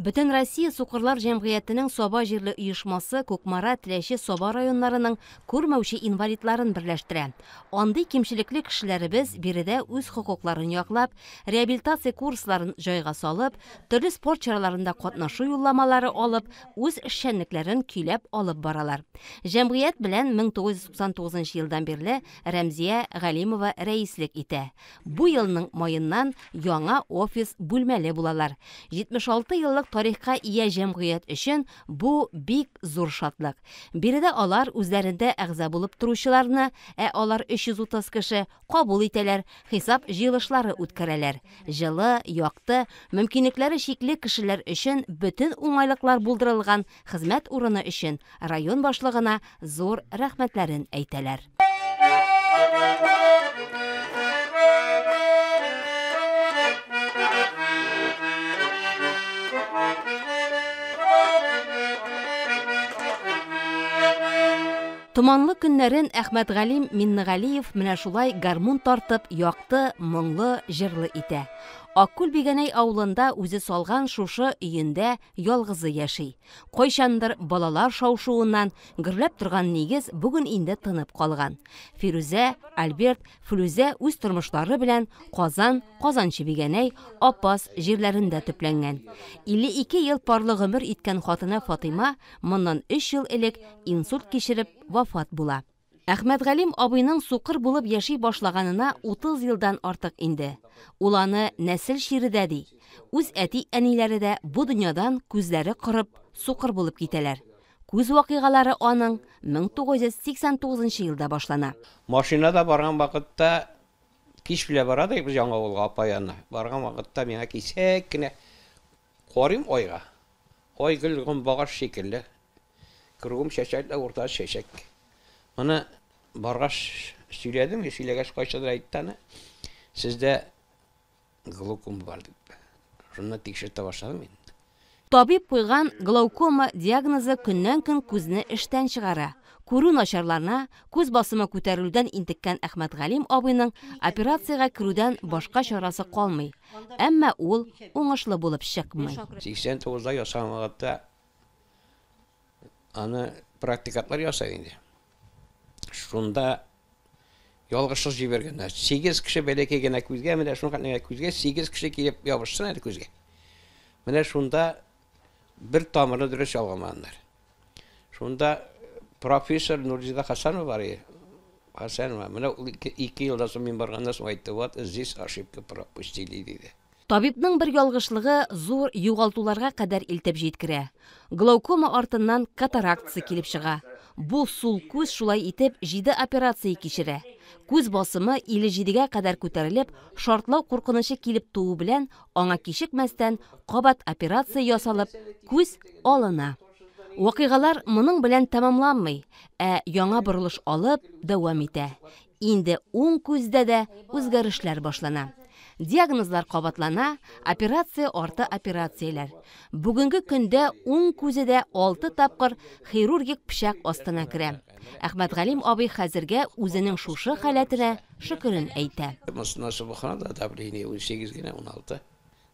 Бөтен Россия Сукырлар җәмгыятенең Саба җирле оешмасы Кукмара, Теләче, Саба районнарының күрмәүче инвалидларын берләштерә. Андый кимчелекле кешеләребез биредә үз хокукларын яклап, реабилитация курсларын җайга салып, төрле спорт чараларында катнашу юлламалары алып, үз эшчәнлекләрен көйләп алып баралар. Җәмгыять белән 1999 елдан бирле Рәмзия Галимова рәислек итә. Бу елның маеннан яңа офис бүлмәле булалар. 76 еллык тарихка ия җәмгыять өчен бу бик зур шатлык. Биредә алар үзләрендә әгъза булып торучыларны, алар 330 кеше кабул итәләр, хисап җыелышлары үткәрәләр. Җылы, якты, мөмкинлекләре шикле кешеләр өчен бөтен уңайлыклар булдырылган хезмәт урыны өчен район башлыгына зур рәхмәтләрен әйтәләр. Томанлы көннәрен Әхмәтгалим Миннегалиев менә шулай гармун тартып, якты, моңлы, җырлы итә. Аккүл Бигәнәй авылында үзе салган шушы өендә ялгызы яши. Кайчандыр балалар шаушуыннан гөрләп торган нигез бүген инде тынып калган. Фирүзә, Альберт, Флүзә үз тормышлары белән Казан, Казанчы Бигәнәй, Апас җирләрендә төпләнгән. 52 ел парлы гомер иткән хатыны Фатыйма моннан 3 ел элек инсульт кичереп вафат була. Әхмәтгалим абыйның сукыр булып яши башлаганына 30 елдан артык инде. Ул аны нәсел ширедә ди. Үз әти-әниләре дә бу дөньядан күзләре кырып, сукыр булып китәләр. Күз вакыйгалары аның 1989 елда башлана. Машинада барган вакытта кич белә барадык без яңа авылга апа янына. Барган вакытта миңа кисәк кенә карыйм айга. Ай гөлгән багаш шикелле. Кыргым чәчәкле урта чәчәк. Аны баргаш сөйләдем, сөйләгәч кайчадыр әйтте, сездә глаукома бар дип. Шуны тикшертә башладым мин. Табиб куйган глаукома диагнозы көннән-көн күзне эштән чыгара. Күрү начарларына, күз басымы күтәрелүдән интеккән Әхмәтгалим абыйның операциягә керүдән башка чарасы калмый. Әмма ул уңышлы булып чыкмый. 89да ясамагатта аны практикатлар ясый инде. Шунда ялгышып җибәргәннәр. 8 кеше бәләкәй генә күзгә, менә шуңа күзгә 8 кеше килеп ябышсын әле күзгә. Менә шунда бер тамырны дөрес ялгаманнар. Шунда профессор Нурзида Хасанова бар иде. Хасанова, менә 2 елдан соң мин барганнан соң әйтте, вот здесь ошибка пропустили диде. Табибның бер ялгышлыгы зур югалтуларга кадәр илтеп җиткерә. Глаукома артыннан катаракция килеп чыга. Бу сул күз шулай итеп 7 операция кичерә. Күз басымы 57гә кадәр күтәрелеп, шартлау куркынычы килеп туу белән аңа кичекмәстән кабат операция ясалып, күз алына. Вакыйгалар моның белән тәмамланмый, яңа борылыш алып дәвам итә. Инде уң күздә дә үзгәрешләр башлана. Диагнозлар кабатлана, операция арты операцияләр. Бүгенге көндә уң күзедә 6 тапкыр хирургик пычак астына керә. Әхмәтгалим абый хәзергә үзенең шушы халәтенә шөкрен әйтә. Мосна субхана давление 18 генә 16.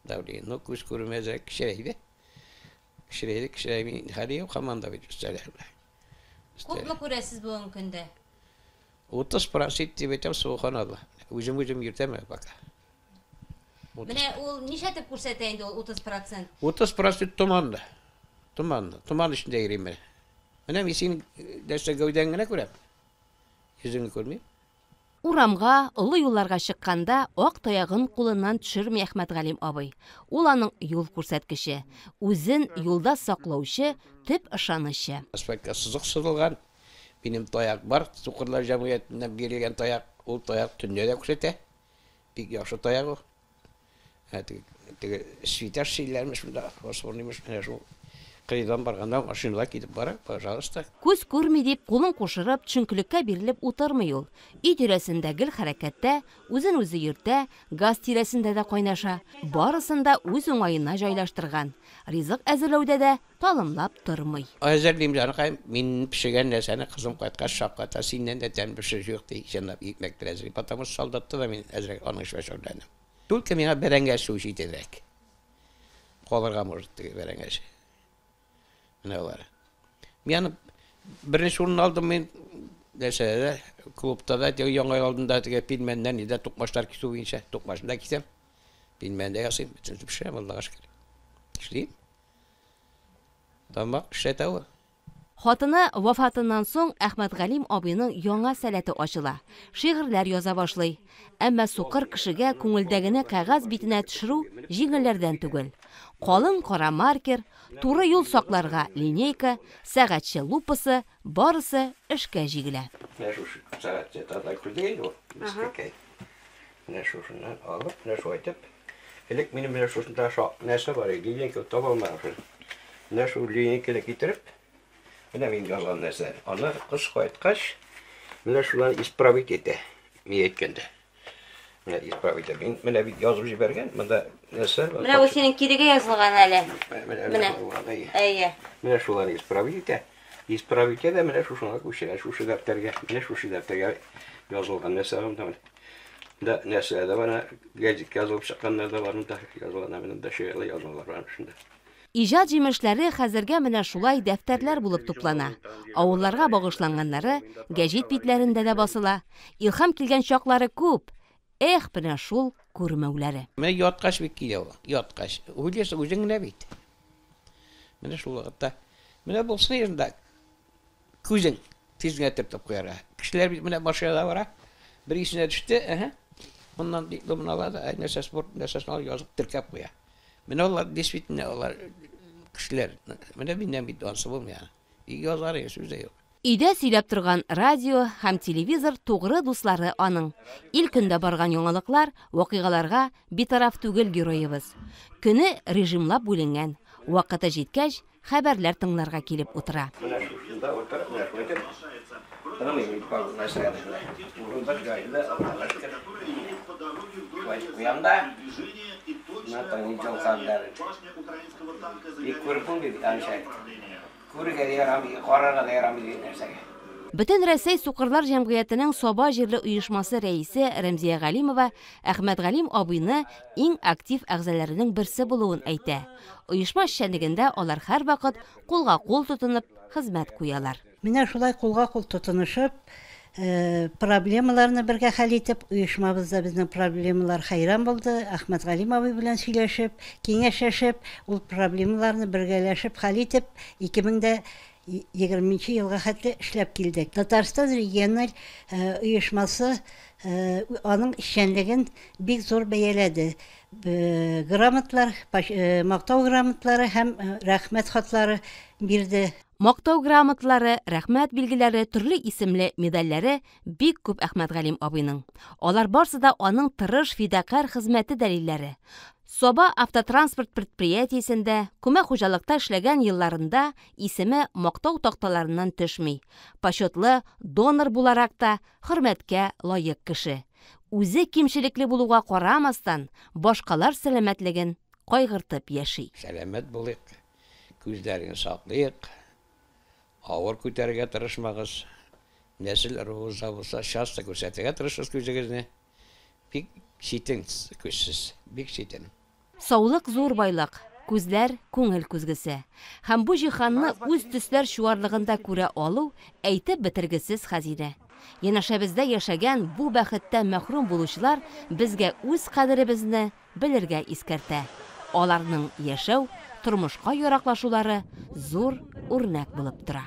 Давление, но күз күрмәзәк кешеләйде. Кешеләйде, хәле команда бит үстәләр. Күпме күрәсез бүгенге көндә? 30% дип әйтәм субханалла. Үзем йөртәм бака. Менә ул нишәтеп күрсәтә инде ул 30%? 30% томанды. Томан эчендә йөрим мен. Менә мин син дәшә гәүдәң генә күрәм. Йөзеңне күрмим. Урамга, олы юлларга чыкканда ак таягын кулыннан төшерми Әхмәтгалим абый. Ул аның юл күрсәткече, үзен юлда саклаучы, төп ышанычы. Аспектка сызык сызылган. Минем таяк бар, Сукырлар җәмгыятеннән бирелгән таяк. Ул таяк төнлә дә күрсәтә. Бик яхшы таяк ул. Свитер шейләрмеш монда, фосфорныймыш менә шул. Кыйдан барганда машинада китеп бара, пожалуйста. Күз күрми дип кулын кушырып, чөнкелеккә бирелеп утырмый ул. Үй тирәсендә гел хәрәкәттә, үзен үзе йөртә, газ тирәсендә дә кайнаша, барысында үз уңаена җайлаштырган. Ризык әзерләүдә дә талымлап тормый. Әзерлим җаныкай, мин пешергән нәрсәне кызым кайткач шакката, синнән дә тәм пешер юк ди, җанап икмәк әзерлим. Потому что солдатта да мин әзрәк аның эшвәшәрләнем. Только миңа бәрәңгә су җитәдәк. Қаларға может береңеш. Менә алар. Мен беренче урын алдым мен дәшәдә клубта да яңа алдында теге пилмәннән иде тукмашлар кисү буенча тукмашында кисәм. Пилмәндә ясыйм, бөтен пешерәм Аллага шөкер. Эшлим. Тамак эшләтәве. Хатыны вафатыннан соң Әхмәтгалим абыйның яңа сәләте ачыла. Шигырьләр яза башлый. Әмма сукыр кешегә күңелдәгене кәгазь битенә төшерү җиңелләрдән түгел. Калын кара маркер, туры юл сакларга линейка, сәгатьче лупасы, барысы эшкә җигелә. Менә шушы сәгатьче тадай күлдәйди ул. Менә шушыннан алып, менә шу әйтеп, элек минем менә шушында нәрсә бар иде, линейка таба алмадым. Менә шу линейканы китереп, менә мин язган нәрсә. Аны кыш кайткач, менә шуларны исправить итә. Мин әйткәндә. Менә исправить итә. Менә бит язып җибәргән, монда нәрсә бар. Менә бу синең кирегә язылган әле. Менә. Әйе. Менә шуларны исправить итә. Исправить итә, менә шушына күчерә, шушы дәфтәргә, менә шушы дәфтәргә язылган нәрсә бар. Да нәрсә дә бар, гәҗит язылып чыкканнар да бар, монда язылган, менә дә шигырьләр язылган бар шунда. Иҗат җимешләре хәзергә менә шулай дәфтәрләр булып туплана. Авылларга багышланганнары гәҗит битләрендә дә басыла. Илһам килгән чаклары күп. Эх, менә шул күрмәүләре. Менә яткач бик килә ул. Яткач. Үләсе үзең генә бит. Менә шул вакытта. Менә булсын инде. Күзең тизгә тертеп куяра. Кешеләр бит менә башыда бара. Бер исенә төште, Моннан дипломын алады, нәрсә спорт нәрсәсен язып теркәп куя. Менә алар действительно алар кешеләр. Менә миннән бит ансы булмый. Язар сүз юк. Өйдә сөйләп торган радио һәм телевизор тугры дуслары аның. Ил көндә барган яңалыклар, вакыйгаларга битараф түгел героебыз. Көне режимлап бүленгән. Вакыты җиткәч, хәбәрләр тыңларга килеп утыра. Бөтен Рәсәй сукырлар җәмгыятенең Саба җирле оешмасы рәисе Рәмзия Галимова Әхмәтгалим абыйны иң актив әгъзаларының берсе булуын әйтә. Оешма эшчәнлегендә алар һәрвакыт кулга-кул тотынып хезмәт куялар. Менә шулай кулга-кул тотынышып, проблемаларны бергә хәл итеп, оешмабызда безнең проблемалар хәйран булды. Әхмәтгалим абый белән сөйләшеп, киңәшләшеп, ул проблемаларны бергәләшеп хәл итеп, 2020 елга хәтле эшләп килдек. Татарстан региональ оешмасы аның эшчәнлеген бик зур бәяләде. Грамотлар, мактау грамотлары һәм рәхмәт хатлары бирде. Мактау грамотлары, рәхмәт билгеләре, төрле исемле медальләре бик күп Әхмәтгалим абыйның. Алар барсы да аның тырыш фидакар хезмәте дәлилләре. Саба автотранспорт предприятиесендә күмәк хуҗалыкта эшләгән елларында исеме мактау такталарыннан төшми. Почетлы донор буларак та хөрмәткә лаек кеше. Үзе кимчелекле булуга карамастан, башкалар сәламәтлеген кайгыртып яши. Сәламәт булыйк, күзләрен саклыйк, авыр күтәргә тырышмагыз. Нәсел рухы булса, часто күрсәтергә тырышыгыз күзегезне. Бик читен күзсез, бик читен. Саулык зур байлык, күзләр күңел күзгесе. Һәм бу җиһанны үз төсләр чуарлыгында күрә алу әйтеп бетергесез хәзинә. Янәшәбездә яшәгән бу бәхеттән мәхрүм булучылар безгә үз кадеребезне белергә искәртә. Аларның яшәү, тормышка яраклашулары зур үрнәк булып тора.